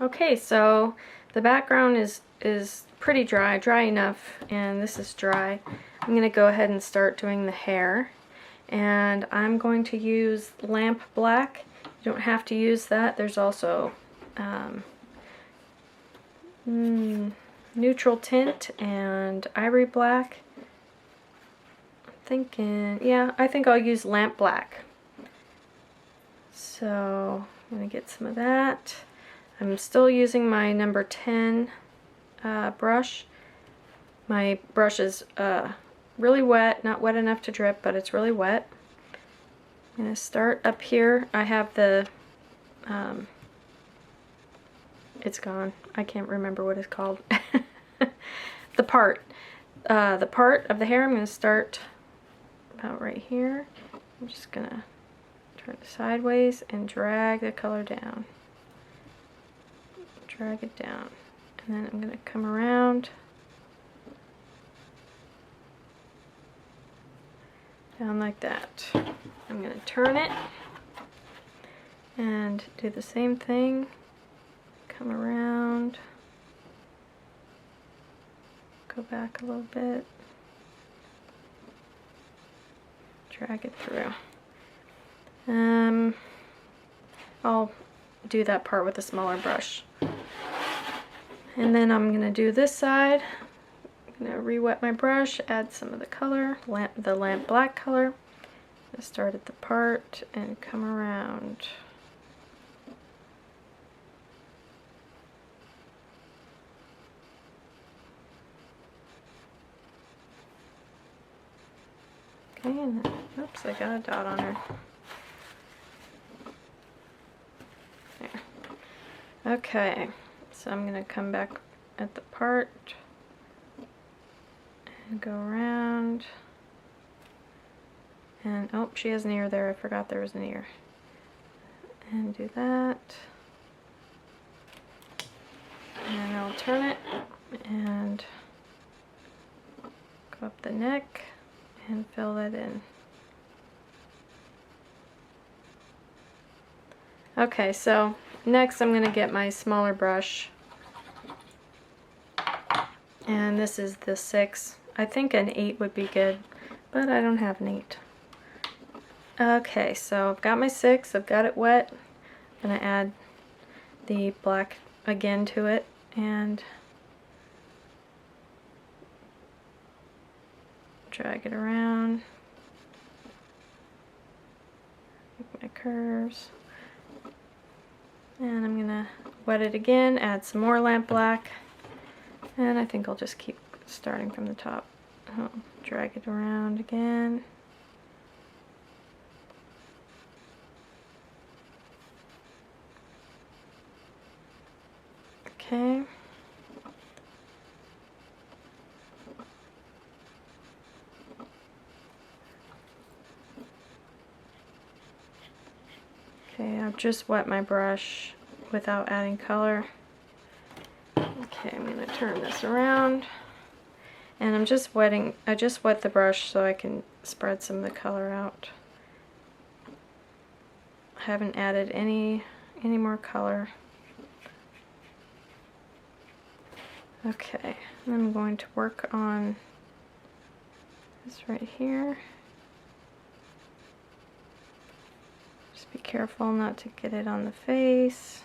Okay, so the background is pretty dry enough, and this is dry. I'm going to go ahead and start doing the hair, and I'm going to use lamp black. You don't have to use that. There's also neutral tint and ivory black. I'm thinking, yeah, I think I'll use lamp black. So I'm going to get some of that. I'm still using my number 10 brush. My brush is really wet, not wet enough to drip, but it's really wet. I'm going to start up here. I have the, it's gone. I can't remember what it's called. The part of the hair, I'm going to start about right here. I'm just going to turn it sideways and drag the color down. Drag it down. And then I'm going to come around down like that. I'm going to turn it and do the same thing. Come around, go back a little bit, drag it through. I'll do that part with a smaller brush. And then I'm going to do this side. I'm going to re-wet my brush, add some of the color, the lamp black color. I'm going to start at the part and come around. Okay, and then, oops, I got a dot on her. There. Okay, so I'm going to come back at the part and go around. And, oh, she has an ear there. I forgot there was an ear. And do that. And I'll turn it and go up the neck and fill that in. Okay, so next I'm going to get my smaller brush. And this is the 6. I think an 8 would be good, but I don't have an 8. Okay, so I've got my 6, I've got it wet. I'm going to add the black again to it and drag it around. Make my curves. And I'm going to wet it again, add some more lamp black. And I think I'll just keep starting from the top. I'll drag it around again. Okay. Okay, I've just wet my brush without adding color. Okay, I'm going to turn this around. And I just wet the brush so I can spread some of the color out. I haven't added any more color. Okay, and I'm going to work on this right here. Just be careful not to get it on the face.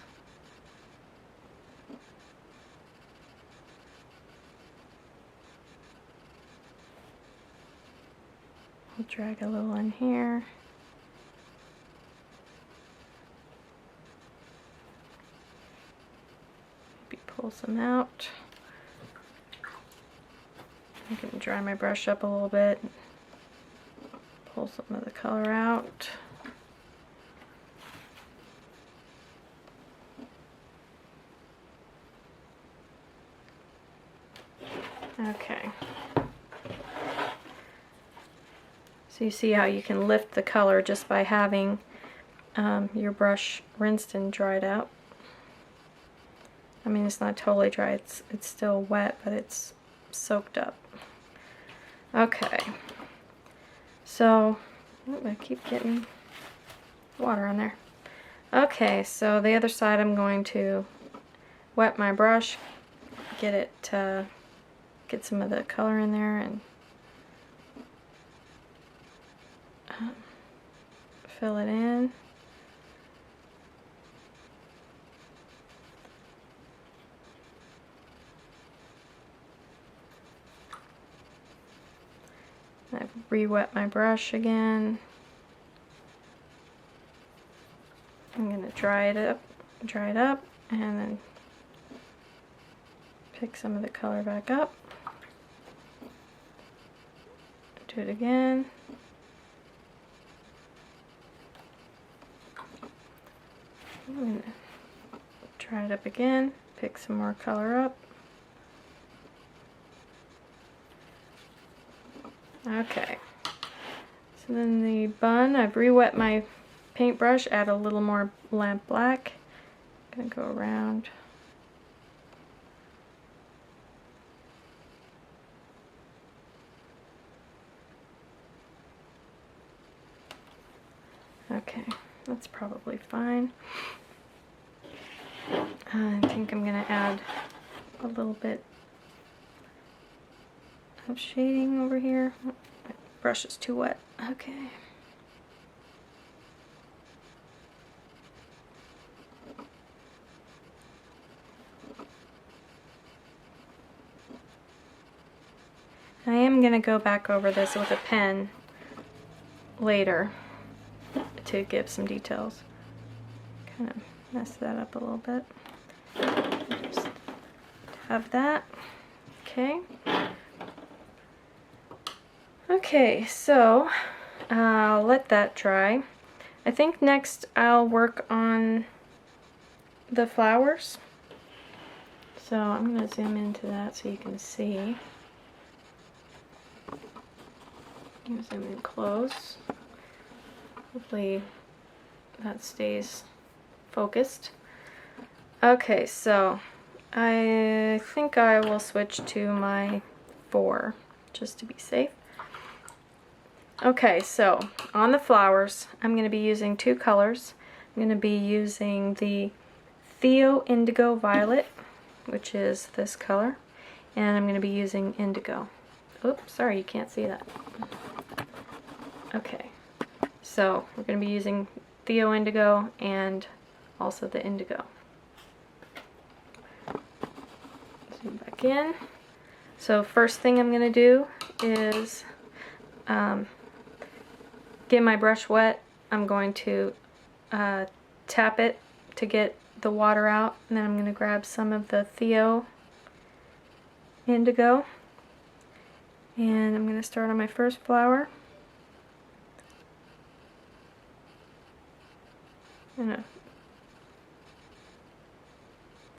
I'll drag a little in here. Maybe pull some out. I can dry my brush up a little bit. Pull some of the color out. Okay. So you see how you can lift the color just by having your brush rinsed and dried out. I mean, it's not totally dry, it's still wet, but it's soaked up. Okay, so I keep getting water on there. Okay, so the other side I'm going to wet my brush, get it get some of the color in there, and fill it in. I re-wet my brush again. I'm gonna dry it up, and then pick some of the color back up. Do it again. I'm gonna dry it up again, pick some more color up. Okay, so then the bun, I've re-wet my paintbrush, add a little more lamp black. I'm gonna go around. Okay, that's probably fine. I think I'm gonna add a little bit of shading over here. My brush is too wet. Okay. I am gonna go back over this with a pen later to give some details. Kind of mess that up a little bit. Just have that. Okay. Okay, so I'll let that dry. I think next I'll work on the flowers. So I'm going to zoom into that so you can see. I'm going to zoom in close. Hopefully that stays focused. Okay, so I think I will switch to my 4 just to be safe. Okay, so on the flowers, I'm going to be using 2 colors. I'm going to be using the Theo Indigo Violet, which is this color, and I'm going to be using Indigo. Oops, sorry, you can't see that. Okay, so we're going to be using Theo Indigo and also the Indigo. Zoom back in. So first thing I'm going to do is get my brush wet. I'm going to tap it to get the water out, and then I'm going to grab some of the Theo Indigo, and I'm going to start on my first flower. I'm going to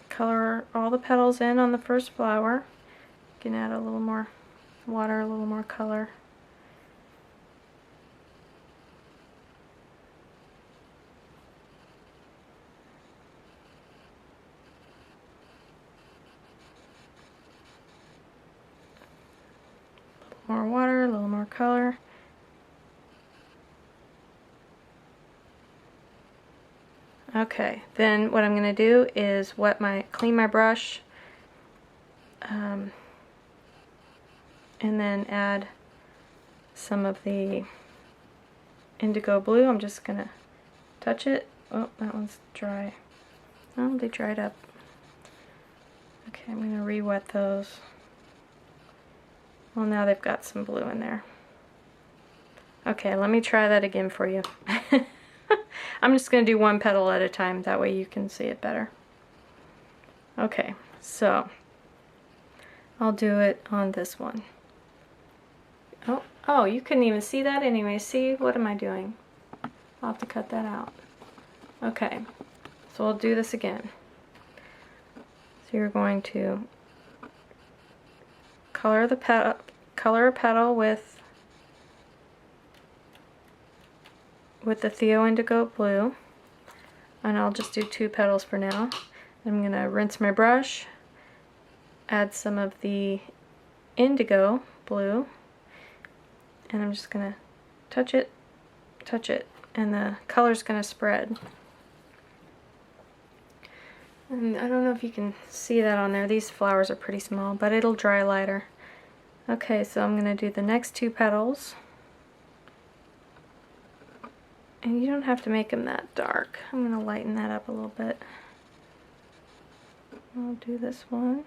color all the petals in on the first flower. You can add a little more water, a little more color. More water, a little more color. Okay, then what I'm going to do is clean my brush, and then add some of the indigo blue. I'm just going to touch it. Oh, that one's dry. Oh, they dried up. Okay, I'm going to re-wet those. Well, now they've got some blue in there. Okay, let me try that again for you. I'm just going to do one petal at a time, that way you can see it better. Okay, so I'll do it on this one. Oh, you couldn't even see that anyway. See, what am I doing? I'll have to cut that out. Okay, so we'll do this again. So you're going to color a petal with the Theo Indigo blue, and I'll just do 2 petals for now. I'm going to rinse my brush, add some of the indigo blue, and I'm just going to touch it, and the color's going to spread. And I don't know if you can see that on there. These flowers are pretty small, but it'll dry lighter. Okay, so I'm going to do the next 2 petals. And you don't have to make them that dark. I'm going to lighten that up a little bit. I'll do this one.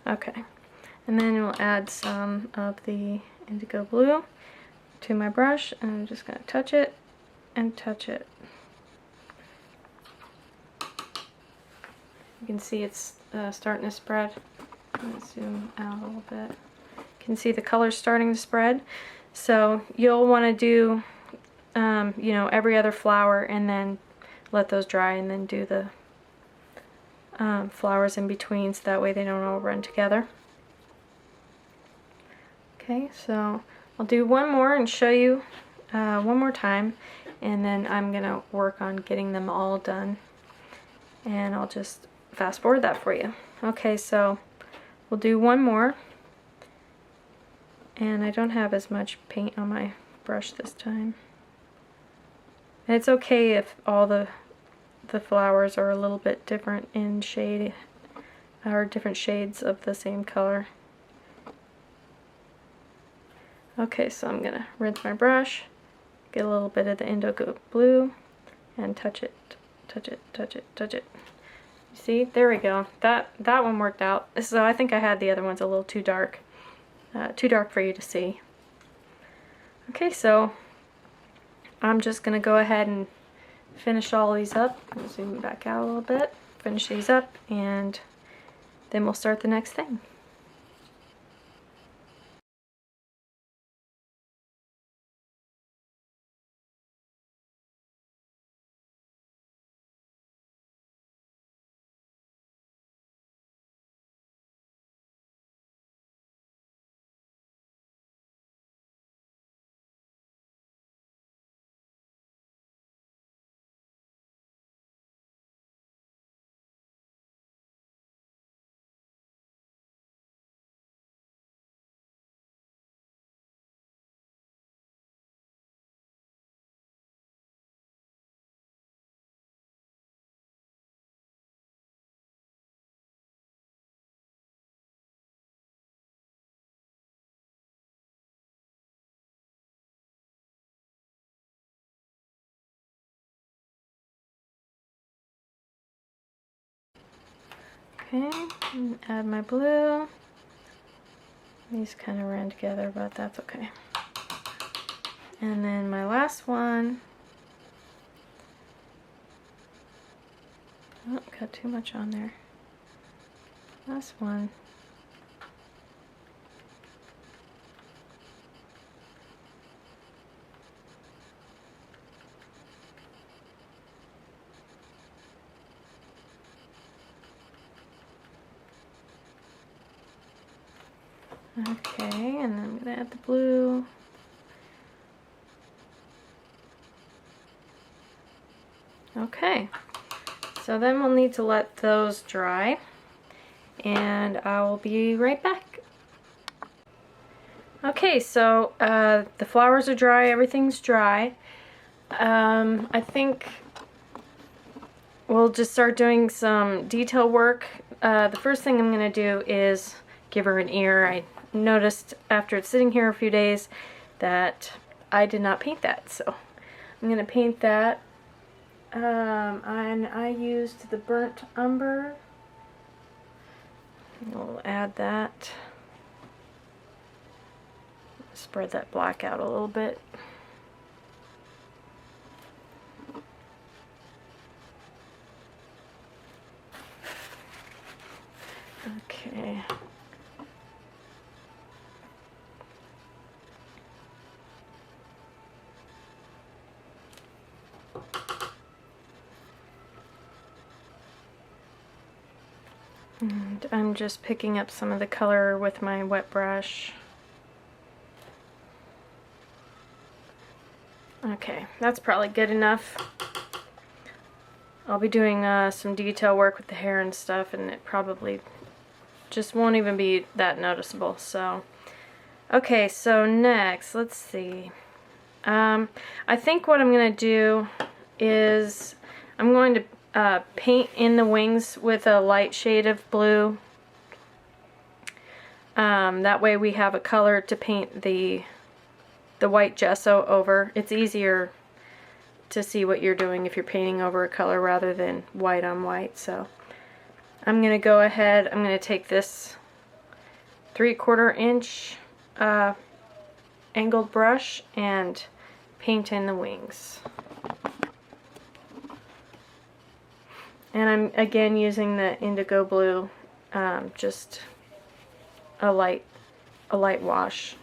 Okay, and then we'll add some of the indigo blue to my brush, and I'm just going to touch it and touch it. You can see it's starting to spread. I'm going to zoom out a little bit. You can see the colors starting to spread. So you'll want to do, you know, every other flower and then let those dry, and then do the flowers in between, so that way they don't all run together. Okay, so I'll do one more and show you one more time, and then I'm gonna work on getting them all done, and I'll just fast forward that for you. Okay, so we'll do one more, and I don't have as much paint on my brush this time. And it's okay if all the flowers are a little bit different in shade, or different shades of the same color. Okay, so I'm gonna rinse my brush, get a little bit of the indigo blue, and touch it, touch it, touch it, touch it. You see, there we go. That one worked out. So I think I had the other ones a little too dark for you to see. Okay, so I'm just gonna go ahead and finish all these up. I'll zoom back out a little bit, finish these up, and then we'll start the next thing. Okay, and add my blue. These kind of ran together, but that's okay. And then my last one. Oh, got too much on there. Last one. Okay, and then I'm going to add the blue. Okay, so then we'll need to let those dry, and I will be right back. Okay, so the flowers are dry, everything's dry. I think we'll just start doing some detail work. The first thing I'm going to do is give her an ear. I noticed after it's sitting here a few days that I did not paint that, so I'm going to paint that. And I used the burnt umber. We'll add that. Spread that black out a little bit. Okay. And I'm just picking up some of the color with my wet brush. Okay, that's probably good enough. I'll be doing some detail work with the hair and stuff, and it probably just won't even be that noticeable. So, okay, so next, let's see. I think what I'm going to do is I'm going to paint in the wings with a light shade of blue. That way we have a color to paint the white gesso over. It's easier to see what you're doing if you're painting over a color rather than white on white. So I'm going to go ahead, I'm going to take this 3/4 inch angled brush and paint in the wings. And I'm again using the indigo blue, just a light wash.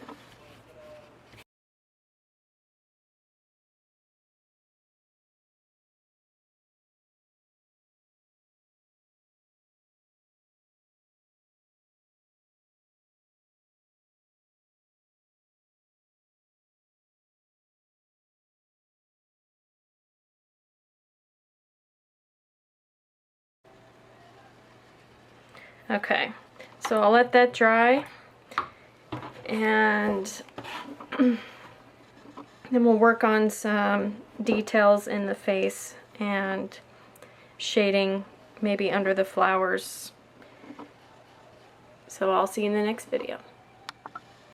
Okay, so I'll let that dry, and then we'll work on some details in the face and shading maybe under the flowers. So I'll see you in the next video.